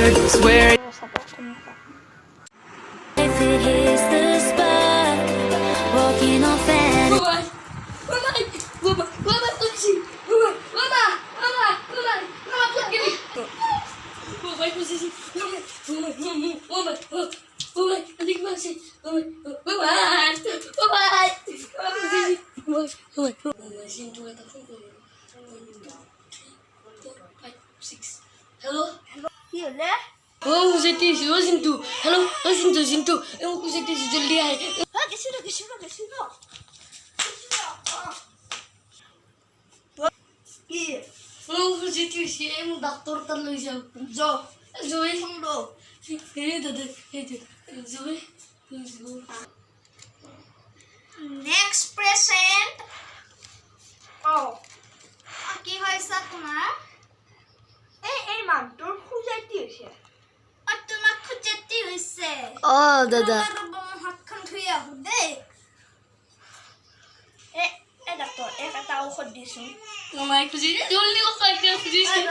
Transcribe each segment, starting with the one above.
hurts where If it hits the spot, walking on fantasy. Hello? কি হলে Oh, Zeti, Zintu. Hello, Zintu, Zintu. Eu Zeti, जल्दी आए. গেছিল কি Oh, Zeti, eu doctor tá lhe já. জ Zoe, শুনলো hey, dada, hey, Zoe, Zoe. Next present ও কি হয়েছে তোমার এই মানটোৰ খুজাইতি হৈছে তোমাক খুজাইতি হৈছে Oh, dada. হাতখন ধুই আহো দেই ডাক্তৰ এটা ঔষধ দিছো Mama, eu cozinhei. Eu li o que eu cozinhei.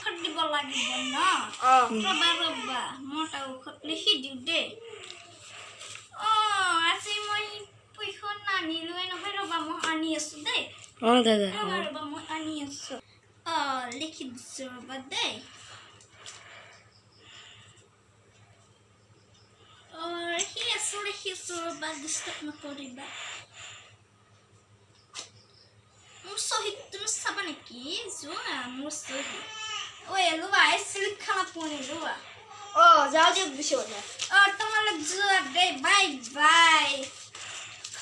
ঔষধ দিব লাগিব ন ৰবা মই ঔষধ লিখি দিওঁ দেই আজি মই পইখন নানিলোৱে নহয় ৰবা মই আনি আছো দেই Oh, dada. ৰবা মই আনি আছো লিখি দিছো ৰবা দেই লিখি আছো ৰবা ডিষ্টাৰ্ব নকৰিবা মোৰ চহী তুমি চাবা নেকি যোৱা মোৰ চহী লোৱা চিলিক খানা পোৱা লোৱা যাওঁ দিয়ক দিছে তোমালোক যোৱা দেই বাই বাই